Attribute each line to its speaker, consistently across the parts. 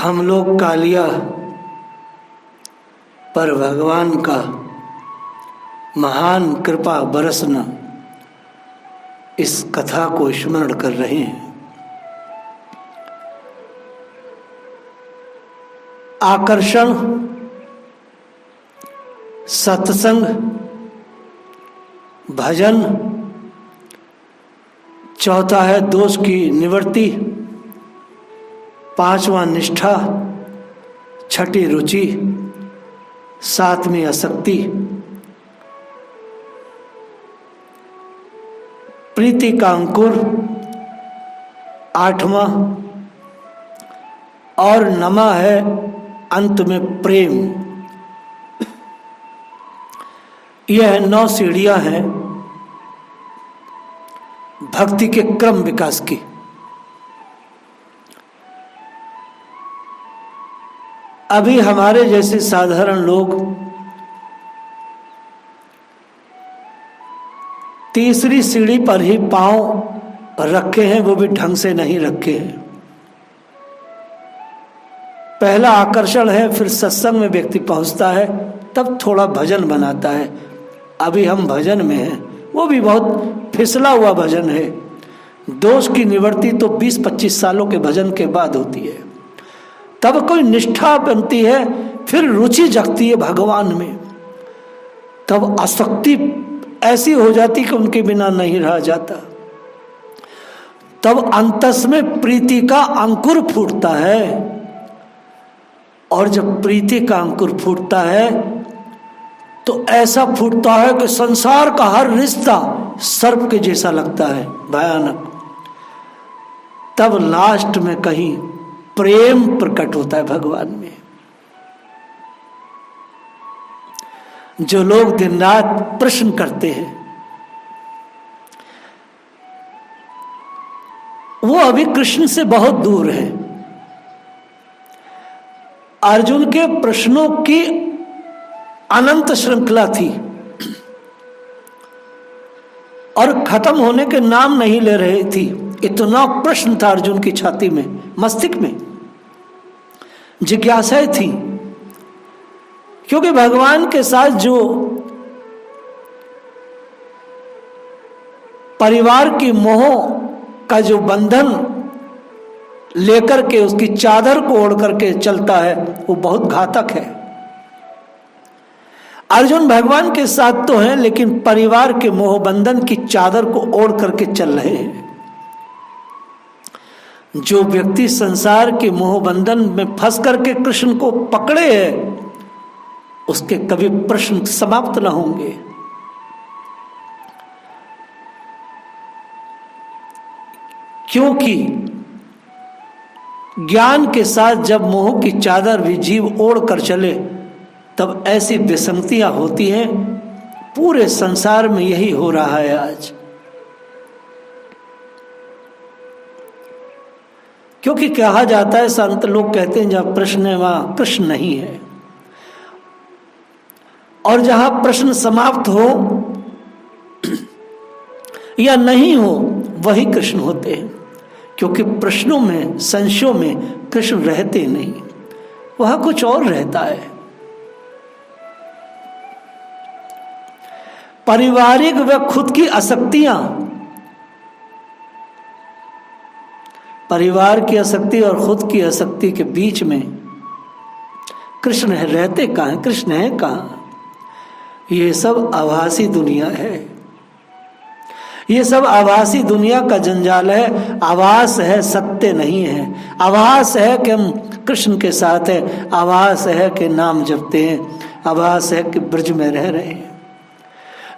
Speaker 1: हम लोग कालिया पर भगवान का महान कृपा बरसना इस कथा को स्मरण कर रहे हैं। आकर्षण, सत्संग, भजन, चौथा है दोष की निवृत्ति, पांचवा निष्ठा, छठी रुचि, सातवीं आसक्ति, प्रीति का अंकुर, आठवां, और नमा है अंत में प्रेम। यह 9 सीढ़ियां हैं भक्ति के क्रम विकास की। अभी हमारे जैसे साधारण लोग तीसरी सीढ़ी पर ही पांव रखे हैं, वो भी ढंग से नहीं रखे हैं। पहला आकर्षण है, फिर सत्संग में व्यक्ति पहुंचता है, तब थोड़ा भजन बनाता है। अभी हम भजन में हैं, वो भी बहुत फिसला हुआ भजन है। दोष की निवृत्ति तो 20-25 सालों के भजन के बाद होती है, तब कोई निष्ठा बनती है, फिर रुचि जगती है भगवान में, तब आसक्ति ऐसी हो जाती कि उनके बिना नहीं रहा जाता। तब अंतस में प्रीति का अंकुर फूटता है, और जब प्रीति का अंकुर फूटता है तो ऐसा फूटता है कि संसार का हर रिश्ता सर्प के जैसा लगता है, भयानक। तब लास्ट में कहीं प्रेम प्रकट होता है भगवान में। जो लोग दिन रात प्रश्न करते हैं वो अभी कृष्ण से बहुत दूर है। अर्जुन के प्रश्नों की अनंत श्रृंखला थी और खत्म होने के नाम नहीं ले रही थी। इतना प्रश्न था अर्जुन की छाती में, मस्तिष्क में जिज्ञासाएं थी, क्योंकि भगवान के साथ जो परिवार की मोह का जो बंधन लेकर के उसकी चादर को ओढ़ करके चलता है, वो बहुत घातक है। अर्जुन भगवान के साथ तो हैं, लेकिन परिवार के मोह बंधन की चादर को ओढ़ करके चल रहे हैं। जो व्यक्ति संसार के मोह बंधन में फंस करके कृष्ण को पकड़े है, उसके कभी प्रश्न समाप्त न होंगे। क्योंकि ज्ञान के साथ जब मोह की चादर भी जीव ओढ़ कर चले, तब ऐसी विसंगतियां होती हैं। पूरे संसार में यही हो रहा है आज। क्योंकि कहा जाता है, संत लोग कहते हैं, जहां प्रश्न है वहां कृष्ण नहीं है, और जहां प्रश्न समाप्त हो या नहीं हो वही कृष्ण होते हैं। क्योंकि प्रश्नों में, संशयों में कृष्ण रहते नहीं, वह कुछ और रहता है। पारिवारिक व खुद की आसक्तियां, परिवार की आसक्ति और खुद की आसक्ति के बीच में कृष्ण रहते कहाँ हैं, कृष्ण है कहाँ? ये सब आभासी दुनिया है, ये सब आभासी दुनिया का जंजाल है। आभास है, सत्य नहीं है। आभास है कि हम कृष्ण के साथ है, आभास है कि नाम जपते हैं, आभास है कि ब्रज में रह रहे हैं।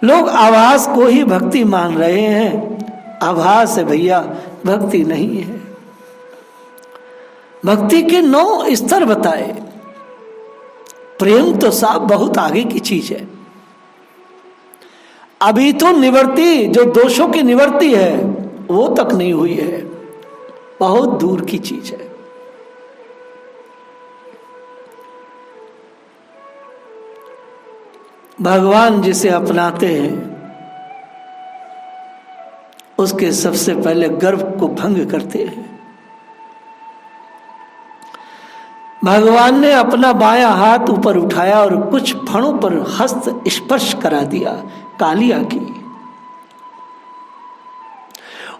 Speaker 1: लोग आभास को ही भक्ति मान रहे हैं। आभास है भैया, भक्ति नहीं है। भक्ति के 9 स्तर बताए। प्रेम तो साहब बहुत आगे की चीज है। अभी तो निवृत्ति, जो दोषों की निवृत्ति है, वो तक नहीं हुई है, बहुत दूर की चीज है। भगवान जिसे अपनाते हैं उसके सबसे पहले गर्व को भंग करते हैं। भगवान ने अपना बायां हाथ ऊपर उठाया और कुछ फणों पर हस्त स्पर्श करा दिया कालिया की।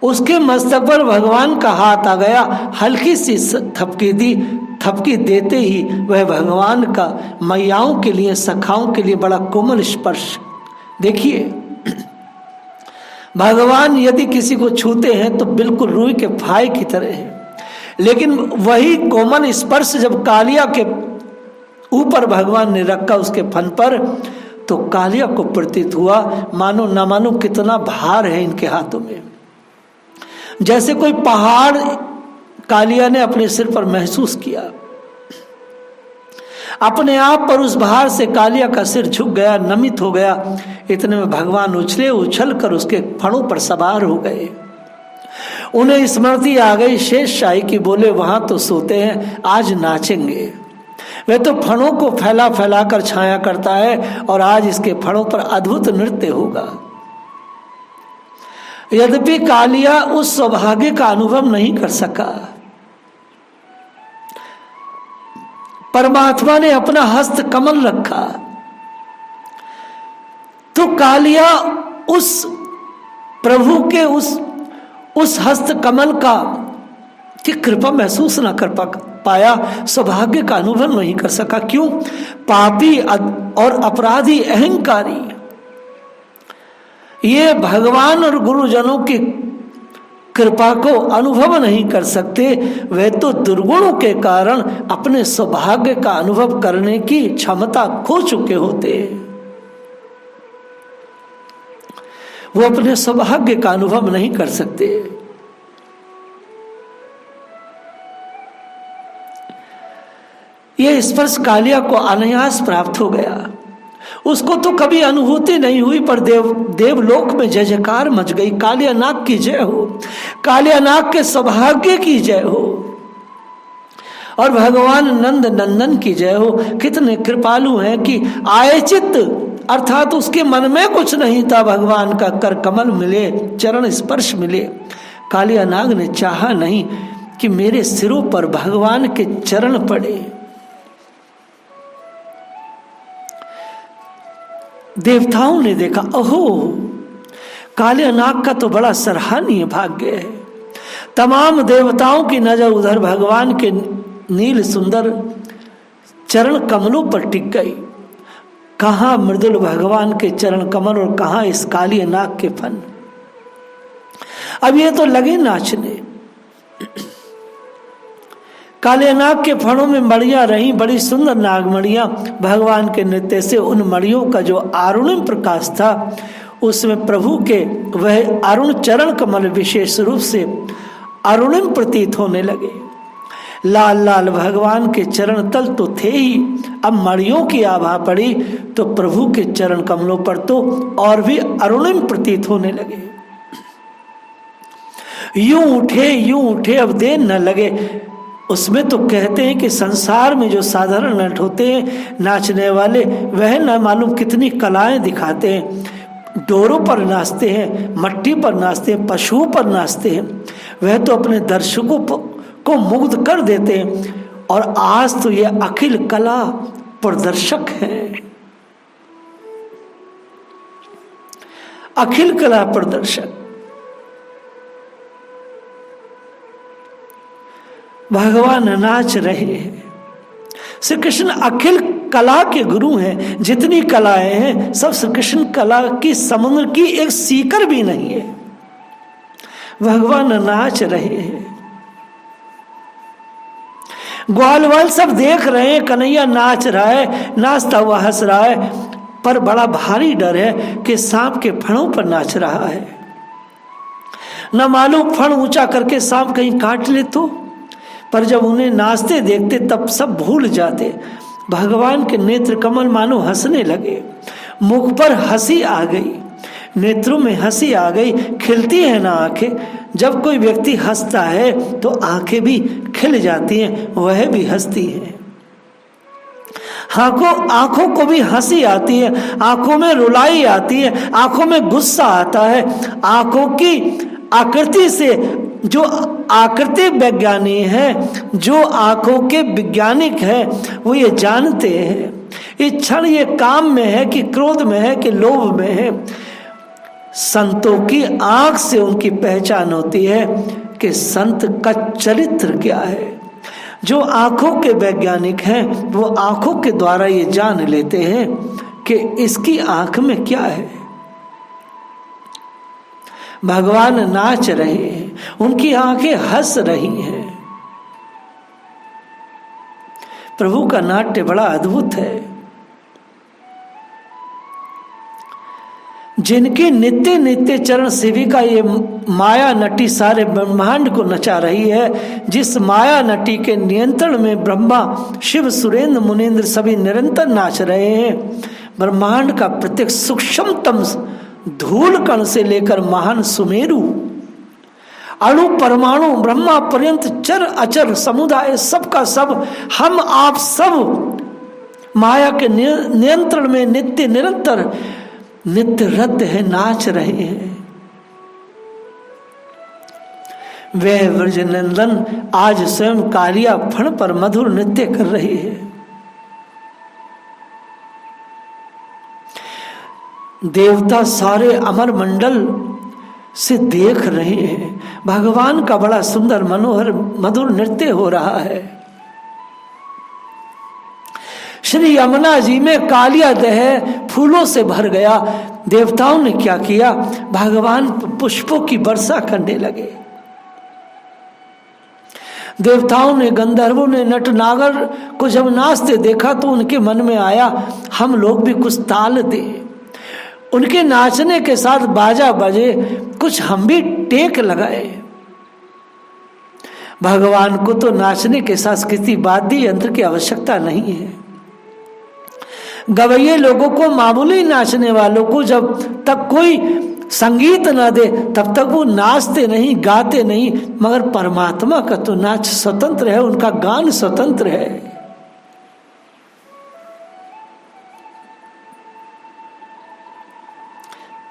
Speaker 1: उसके मस्तक पर भगवान का हाथ आ गया, हल्की सी थपकी दी। थपकी देते ही वह भगवान का मैयाओं के लिए, सखाओं के लिए बड़ा कोमल स्पर्श। देखिए, भगवान यदि किसी को छूते हैं तो बिल्कुल रूई के फाये की तरह है, लेकिन वही कोमल स्पर्श जब कालिया के ऊपर भगवान ने रखा उसके फन पर, तो कालिया को प्रतीत हुआ मानो न मानो कितना भार है इनके हाथों में, जैसे कोई पहाड़ कालिया ने अपने सिर पर महसूस किया। अपने आप पर उस भार से कालिया का सिर झुक गया, नमित हो गया। इतने में भगवान उछल कर उसके फणों पर सवार हो गए। उन्हें स्मृति आ गई शेष शाही की, बोले वहां तो सोते हैं, आज नाचेंगे। वह तो फणों को फैला फैला कर छाया करता है और आज इसके फणों पर अद्भुत नृत्य होगा। यद्यपि कालिया उस सौभाग्य का अनुभव नहीं कर सका। परमात्मा ने अपना हस्त कमल रखा तो कालिया उस प्रभु के उस हस्त कमल का की कृपा महसूस न कर पाया, सौभाग्य का अनुभव नहीं कर सका। क्यों? पापी और अपराधी अहंकारी ये भगवान और गुरुजनों की कृपा को अनुभव नहीं कर सकते। वे तो दुर्गुणों के कारण अपने सौभाग्य का अनुभव करने की क्षमता खो चुके होते। वो अपने सौभाग्य का अनुभव नहीं कर सकते। यह स्पर्श कालिया को अनायास प्राप्त हो गया। उसको तो कभी अनुभूति नहीं हुई, पर देवलोक में जय जयकार मच गई। कालिया नाग की जय हो, कालिया नाग के सौभाग्य की जय हो, और भगवान नंद नंदन की जय हो। कितने कृपालु हैं कि आए चित्त, अर्थात उसके मन में कुछ नहीं था, भगवान का कर कमल मिले, चरण स्पर्श मिले। कालिया नाग ने चाहा नहीं कि मेरे सिरों पर भगवान के चरण पड़े। देवताओं ने देखा, ओहो, कालिया नाग का तो बड़ा सराहनीय भाग्य है। तमाम देवताओं की नजर उधर भगवान के नील सुंदर चरण कमलों पर टिक गई। कहाँ मृदुल भगवान के चरण कमल और कहाँ इस कालिया नाग के फन। अब ये तो लगे नाचने। कालिया नाग के फणों में मड़ियां रही, बड़ी सुंदर नागमड़ियां। भगवान के नृत्य से उन मड़ियों का जो अरुणिम प्रकाश था, उसमें प्रभु के वह अरुण चरण कमल विशेष रूप से अरुणिम प्रतीत होने लगे। लाल लाल भगवान के चरण तल तो थे ही, अब मड़ियों की आभा पड़ी तो प्रभु के चरण कमलों पर तो और भी अरुणिम प्रतीत होने लगे। यूं उठे अब देर न लगे। उसमें तो कहते हैं कि संसार में जो साधारण नट होते हैं नाचने वाले, वह न मालूम कितनी कलाएं दिखाते हैं। डोरों पर नाचते हैं, मट्टी पर नाचते हैं, पशुओं पर नाचते हैं। वह तो अपने दर्शकों को मुग्ध कर देते हैं। और आज तो ये अखिल कला प्रदर्शक हैं, अखिल कला प्रदर्शक। भगवान नाच रहे हैं। श्री कृष्ण अखिल कला के गुरु हैं। जितनी कलाएं हैं सब श्री कृष्ण कला की समुद्र की एक सीकर भी नहीं है। भगवान नाच रहे हैं। ग्वाल वाल सब देख रहे हैं, कन्हैया नाच रहा है, नाचता हुआ हंस रहा है, पर बड़ा भारी डर है कि सांप के फणों पर नाच रहा है। न मालूम फण ऊंचा करके सांप कहीं काट ले तो। पर जब उन्हें नाचते देखते तब सब भूल जाते। भगवान के नेत्र कमल मानो हंसने लगे। मुख पर हंसी आ गई, नेत्रों में हंसी आ गई। खिलती है ना आंखें। जब कोई व्यक्ति हंसता है तो आंखें भी खिल जाती हैं, वह भी हंसती है। आंखों को भी हंसी आती है, आंखों में रुलाई आती है, आंखों में गुस्सा आता है। आंखों की आकृति से जो आकृति वैज्ञानिक हैं, जो आंखों के वैज्ञानिक हैं, वो ये जानते हैं ये क्षण ये काम में है कि क्रोध में है कि लोभ में है। संतों की आंख से उनकी पहचान होती है कि संत का चरित्र क्या है। जो आंखों के वैज्ञानिक हैं वो आंखों के द्वारा ये जान लेते हैं कि इसकी आंख में क्या है। भगवान नाच रहे हैं, उनकी आंखें हंस रही हैं। प्रभु का नाट्य बड़ा अद्भुत है। जिनकी नित्य नित्य चरण सेविका ये माया नटी सारे ब्रह्मांड को नचा रही है, जिस माया नटी के नियंत्रण में ब्रह्मा शिव सुरेंद्र मुनीन्द्र सभी निरंतर नाच रहे हैं। ब्रह्मांड का प्रत्येक सूक्ष्मतम धूल कण से लेकर महान सुमेरु, अणु परमाणु ब्रह्मा पर्यंत चर अचर समुदाय सबका सब, हम आप सब माया के नियंत्रण में नित्य निरंतर नित्य रद्द है, नाच रहे हैं। वह व्रजनंदन आज स्वयं कालिया फण पर मधुर नृत्य कर रही है। देवता सारे अमर मंडल से देख रहे हैं। भगवान का बड़ा सुंदर मनोहर मधुर नृत्य हो रहा है। श्री यमुना जी में कालिया दह फूलों से भर गया। देवताओं ने क्या किया, भगवान पुष्पों की वर्षा करने लगे। देवताओं ने, गंधर्वों ने नटनागर को जब नाचते देखा तो उनके मन में आया हम लोग भी कुछ ताल दें। उनके नाचने के साथ बाजा बजे, कुछ हम भी टेक लगाए। भगवान को तो नाचने के साथ किसी वाद्य यंत्र की आवश्यकता नहीं है। गवैये लोगों को, मामूली नाचने वालों को जब तक कोई संगीत ना दे तब तक वो नाचते नहीं, गाते नहीं। मगर परमात्मा का तो नाच स्वतंत्र है, उनका गान स्वतंत्र है।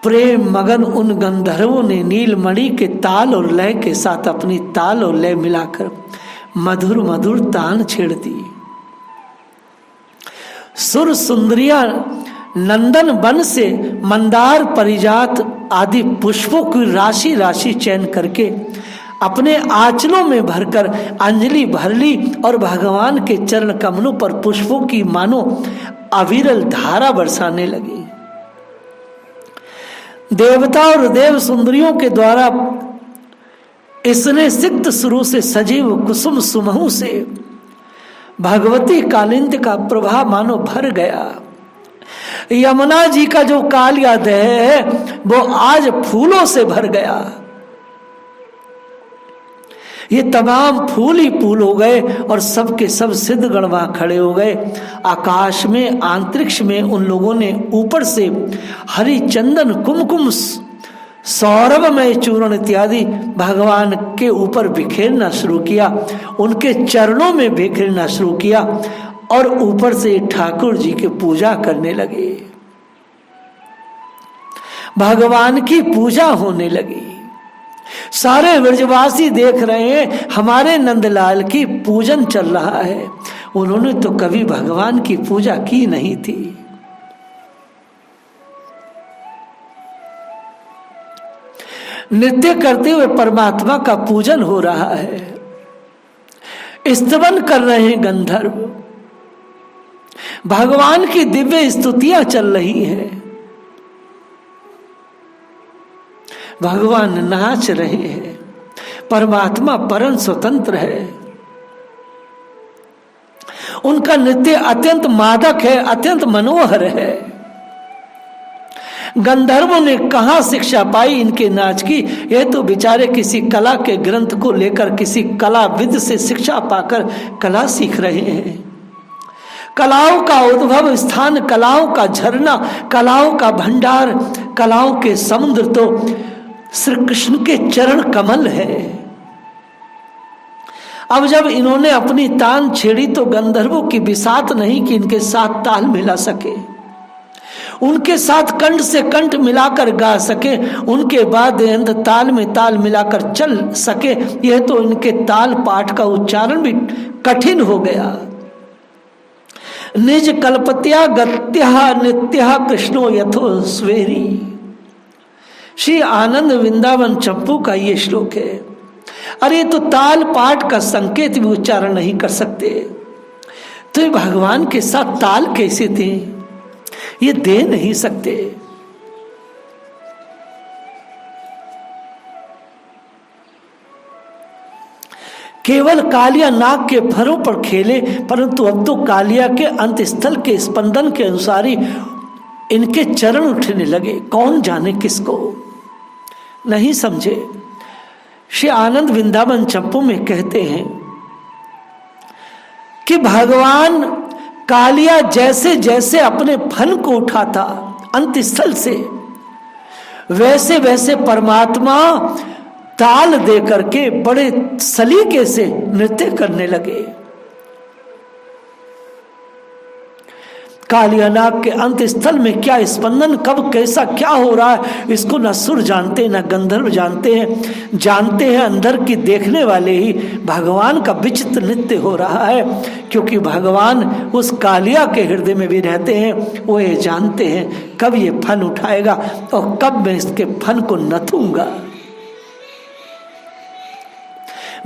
Speaker 1: प्रेम मगन उन गंधर्वों ने नीलमणि के ताल और लय के साथ अपनी ताल और लय मिलाकर मधुर मधुर तान छेड़ दी। सुर सुंदरिया नंदन वन से मंदार परिजात आदि पुष्पों की राशि राशि चयन करके अपने आंचलों में भरकर अंजलि भर ली और भगवान के चरण कमलों पर पुष्पों की मानो अविरल धारा बरसाने लगी। देवता और देव सुंदरियों के द्वारा इसने सिक्त सुरु से सजीव कुसुम सुमहु से भगवती कालिंद का प्रभाव मानो भर गया। यमुना जी का जो कालिया दह है वो आज फूलों से भर गया। ये तमाम फूल ही फूल हो गए और सबके सब सिद्धगण वहां खड़े हो गए। आकाश में, अंतरिक्ष में उन लोगों ने ऊपर से हरि चंदन कुमकुम सौरभमय चूर्ण इत्यादि भगवान के ऊपर बिखेरना शुरू किया, उनके चरणों में बिखेरना शुरू किया और ऊपर से ठाकुर जी की पूजा करने लगे। भगवान की पूजा होने लगी। सारे ब्रजवासी देख रहे हैं हमारे नंदलाल की पूजन चल रहा है। उन्होंने तो कभी भगवान की पूजा की नहीं थी। नृत्य करते हुए परमात्मा का पूजन हो रहा है। स्तवन कर रहे हैं गंधर्व, भगवान की दिव्य स्तुतियां चल रही हैं। भगवान नाच रहे हैं। परमात्मा परम स्वतंत्र है। उनका नृत्य अत्यंत मादक है, अत्यंत मनोहर है। गंधर्वों ने कहां शिक्षा पाई इनके नाच की? यह तो बेचारे किसी कला के ग्रंथ को लेकर किसी कलाविद से शिक्षा पाकर कला सीख रहे हैं। कलाओं का उद्भव स्थान, कलाओं का झरना, कलाओं का भंडार, कलाओं के समुद्र तो श्री कृष्ण के चरण कमल है। अब जब इन्होंने अपनी तान छेड़ी तो गंधर्वों की बिसात नहीं कि इनके साथ ताल मिला सके। उनके साथ कंठ से कंठ मिलाकर गा सके, उनके बाद अंत ताल में ताल मिलाकर चल सके, यह तो इनके ताल पाठ का उच्चारण भी कठिन हो गया। निज कल्पत्या गत्या नित्या कृष्णो यथो स्वेरी। श्री आनंद वृंदावन चंपू का ये श्लोक है। अरे तो ताल पाठ का संकेत भी उच्चारण नहीं कर सकते, तो ये भगवान के साथ ताल कैसे दें? ये दे नहीं सकते। केवल कालिया नाग के फरों पर खेले, परंतु अब तो कालिया के अंत स्थल के स्पंदन के अनुसार ही इनके चरण उठने लगे। कौन जाने किसको नहीं समझे। श्री आनंद वृंदावन चंपू में कहते हैं कि भगवान कालिया जैसे जैसे अपने फन को उठाता अंत स्थल से, वैसे वैसे परमात्मा ताल दे करके बड़े सलीके से नृत्य करने लगे। कालियानाग के अंत स्थल में क्या स्पंदन, कब कैसा क्या हो रहा है, इसको न सुर जानते न गंधर्व जानते हैं अंदर की देखने वाले ही भगवान का विचित्र नृत्य हो रहा है। क्योंकि भगवान उस कालिया के हृदय में भी रहते हैं, वो ये जानते हैं कब ये फन उठाएगा और कब मैं इसके फन को नथूंगा।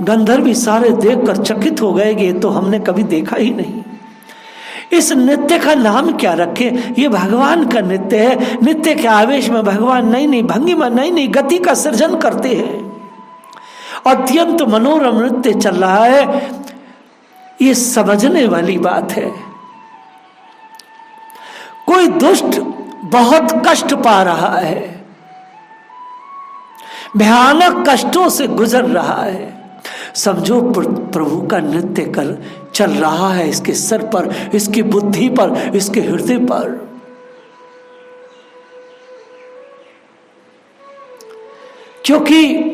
Speaker 1: गंधर्व भी सारे देखकर चकित हो गए कि ये तो हमने कभी देखा ही नहीं। इस नृत्य का नाम क्या रखे? ये भगवान का नृत्य है। नृत्य के आवेश में भगवान नई नई भंगिमा, नई नई गति का सृजन करते हैं। अत्यंत मनोरम नृत्य चल रहा है। ये समझने वाली बात है। कोई दुष्ट बहुत कष्ट पा रहा है, भयानक कष्टों से गुजर रहा है। समझो प्रभु का नृत्य कर चल रहा है इसके सर पर, इसकी बुद्धि पर, इसके हृदय पर। क्योंकि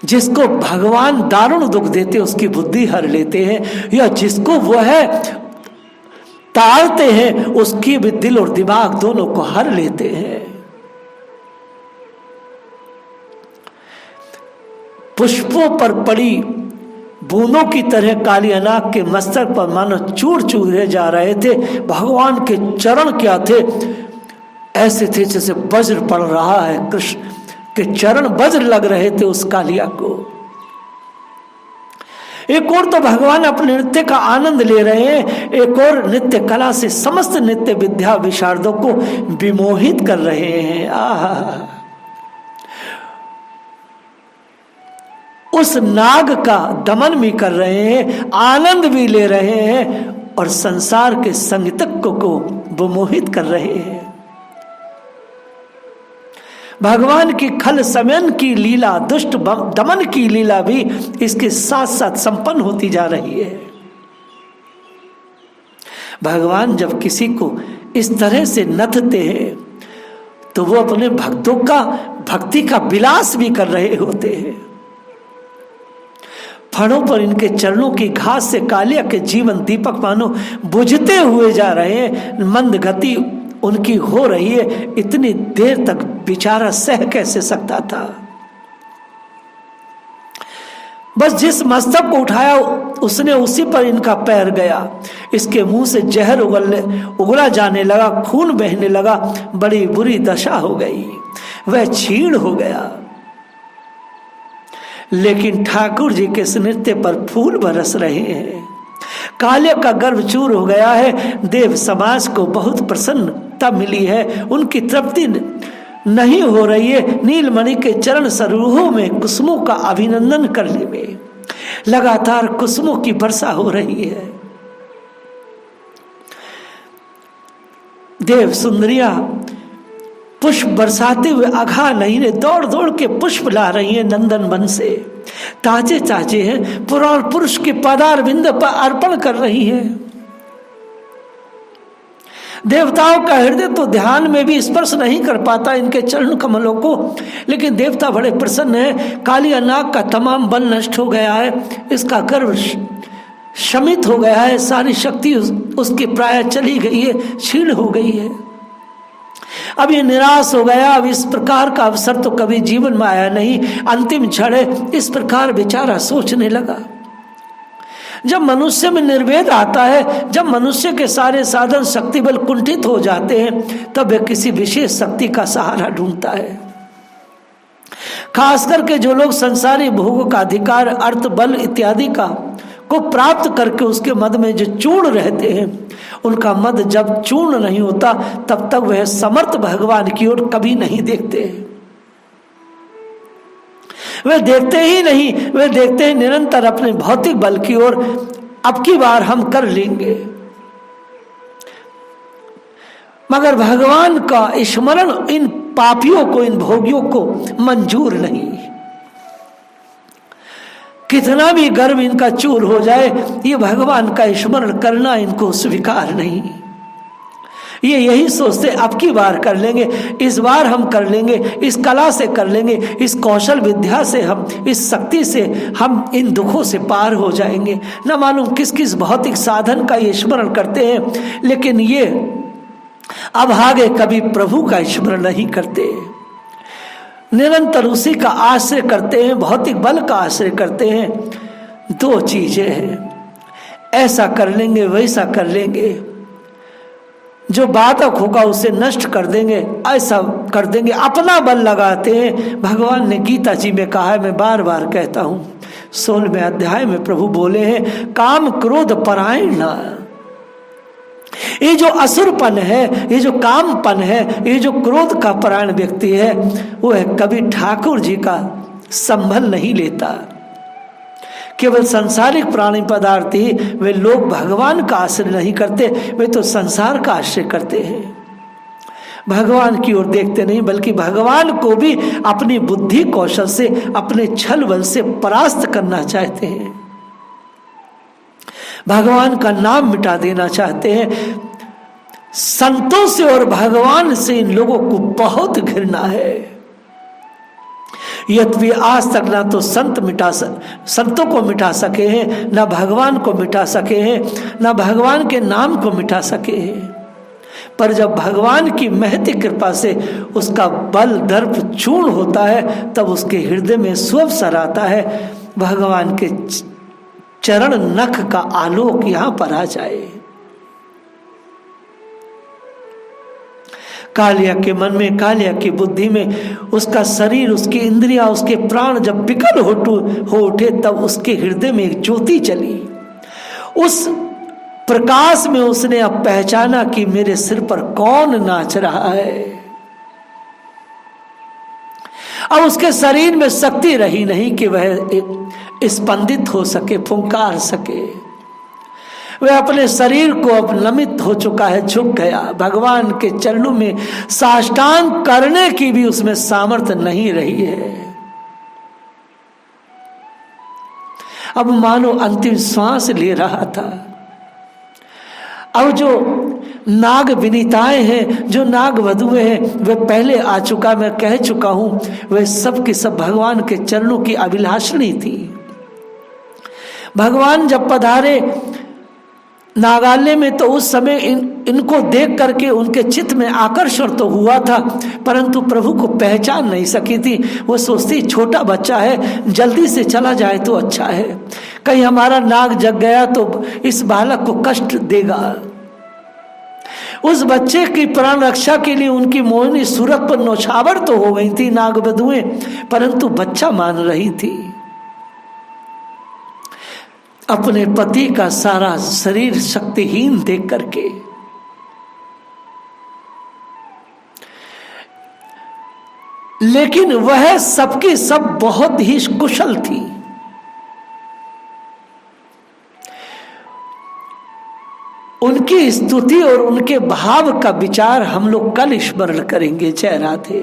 Speaker 1: जिसको भगवान दारुण दुख देते उसकी बुद्धि हर लेते हैं, या जिसको वो है ताड़ते हैं उसकी भी दिल और दिमाग दोनों को हर लेते हैं। पुष्पों पर पड़ी बूंदों की तरह कालियानाग के मस्तक पर मानो चूर चूरे जा रहे थे। भगवान के चरण क्या थे? ऐसे थे जैसे वज्र पड़ रहा है। कृष्ण के चरण वज्र लग रहे थे उस कालिया को। एक और तो भगवान अपने नृत्य का आनंद ले रहे हैं, एक और नृत्य कला से समस्त नृत्य विद्या विशारदों को विमोहित कर रहे हैं। आहा, उस नाग का दमन भी कर रहे हैं, आनंद भी ले रहे हैं और संसार के संगीतज्ञों को विमोहित कर रहे हैं। भगवान की खल समयन की लीला, दुष्ट दमन की लीला भी इसके साथ साथ संपन्न होती जा रही है। भगवान जब किसी को इस तरह से नथते हैं तो वो अपने भक्तों का भक्ति का विलास भी कर रहे होते हैं। फणों पर इनके चरणों की घास से कालिया के जीवन दीपक मानो बुझते हुए जा रहे हैं। मंद गति उनकी हो रही है। इतनी देर तक बेचारा सह कैसे सकता था? बस जिस मस्तक को उठाया उसने उसी पर इनका पैर गया। इसके मुंह से जहर उगला जाने लगा, खून बहने लगा। बड़ी बुरी दशा हो गई, वह छीण हो गया। लेकिन ठाकुर जी के इस नृत्य पर फूल बरस रहे हैं। कालिया का गर्भ चूर हो गया है। देव समाज को बहुत प्रसन्नता मिली है, उनकी तृप्ति नहीं हो रही है। नीलमणि के चरण सरोहों में कुसुमों का अभिनंदन करने में लगातार कुसुमों की वर्षा हो रही है। देव सुंदरिया पुष्प बरसाते हुए अघा नहीं ने दौड़ दौड़ के पुष्प ला रही है नंदन वन से। ताजे ताजे हैं, पुराण पुरुष के पदार बिंद पर अर्पण कर रही है। देवताओं का हृदय तो ध्यान में भी स्पर्श नहीं कर पाता इनके चरण कमलों को, लेकिन देवता बड़े प्रसन्न है। कालियानाग का तमाम बल नष्ट हो गया है, इसका गर्भ शमित हो गया है, सारी शक्ति उसकी प्राय चली गई है, क्षीण हो गई है। अब ये निराश हो गया, अब इस प्रकार का अवसर तो कभी जीवन में आया नहीं, अंतिम क्षण है, इस प्रकार बेचारा सोचने लगा। जब मनुष्य में निर्वेद आता है, जब मनुष्य के सारे साधन शक्ति बल कुंठित हो जाते हैं, तब वह किसी विशेष शक्ति का सहारा ढूंढता है। खास करके जो लोग संसारी भोगों का अधिकार, अर्थ, बल इत्यादि का को प्राप्त करके उसके मद में जो चूर्ण रहते हैं, उनका मद जब चूर्ण नहीं होता तब तक वह समर्थ भगवान की ओर कभी नहीं देखते। वे देखते ही नहीं, वे देखते हैं निरंतर अपने भौतिक बल की ओर। अब की बार हम कर लेंगे, मगर भगवान का स्मरण इन पापियों को, इन भोगियों को मंजूर नहीं। कितना भी गर्व इनका चूर हो जाए, ये भगवान का स्मरण करना इनको स्वीकार नहीं। ये यही सोचते अब की बार कर लेंगे, इस बार हम कर लेंगे, इस कला से कर लेंगे, इस कौशल विद्या से हम, इस शक्ति से हम इन दुखों से पार हो जाएंगे। न मालूम किस किस भौतिक साधन का ये स्मरण करते हैं, लेकिन ये अब आगे कभी प्रभु का स्मरण नहीं करते। निरंतर उसी का आश्रय करते हैं, भौतिक बल का आश्रय करते हैं। दो चीजें हैं, ऐसा कर लेंगे, वैसा कर लेंगे, जो बाधक होगा उसे नष्ट कर देंगे, ऐसा कर देंगे, अपना बल लगाते हैं। भगवान ने गीता जी में कहा है, मैं बार बार कहता हूं, 16वें अध्याय में प्रभु बोले हैं, काम क्रोध परायण ना। ये जो असुरपन है, ये जो कामपन है, ये जो क्रोध का परायण व्यक्ति है, वो है कभी ठाकुर जी का संभल नहीं लेता। केवल सांसारिक प्राणी पदार्थ ही, वे लोग भगवान का आश्रय नहीं करते, वे तो संसार का आश्रय करते हैं। भगवान की ओर देखते नहीं, बल्कि भगवान को भी अपनी बुद्धि कौशल से, अपने छल बल से परास्त करना चाहते हैं। भगवान का नाम मिटा देना चाहते हैं। संतों से और भगवान से इन लोगों को बहुत घृणा है। यद्यपि आज तक ना तो संतों को मिटा सके हैं, ना भगवान को मिटा सके हैं, ना भगवान के नाम को मिटा सके हैं। पर जब भगवान की महती कृपा से उसका बल दर्प चूर्ण होता है, तब उसके हृदय में स्वअवसर आता है, भगवान के चरण नख का आलोक यहां पर आ जाए। कालिया के मन में, कालिया की बुद्धि में, उसका शरीर, उसकी इंद्रियां, उसके प्राण जब विकल हो उठे, तब उसके हृदय में एक ज्योति चली। उस प्रकाश में उसने अब पहचाना कि मेरे सिर पर कौन नाच रहा है। अब उसके शरीर में शक्ति रही नहीं कि वह स्पंदित हो सके, फुंकार सके। वह अपने शरीर को अब नमित हो चुका है, झुक गया। भगवान के चरणों में साष्टांग करने की भी उसमें सामर्थ्य नहीं रही है। अब मानो अंतिम श्वास ले रहा था। अब जो नाग विनीताएं हैं, जो नाग वधुएं हैं, वे पहले आ चुका, मैं कह चुका हूं, वे सब के सब भगवान के चरणों की अभिलाषणी थी। भगवान जब पधारे नागालय में, तो उस समय इनको देख करके उनके चित्त में आकर्षण तो हुआ था, परंतु प्रभु को पहचान नहीं सकी थी। वो सोचती छोटा बच्चा है, जल्दी से चला जाए तो अच्छा है, कहीं हमारा नाग जग गया तो इस बालक को कष्ट देगा। उस बच्चे की प्राण रक्षा के लिए उनकी मोहिनी सूरत पर नौछावर तो हो गई थी नाग वधुएं, परंतु बच्चा मान रही थी। अपने पति का सारा शरीर शक्तिहीन देख करके लेकिन वह सबकी सब बहुत ही कुशल थी। उनकी स्तुति और उनके भाव का विचार हम लोग कल स्मरण करेंगे। जय राधे।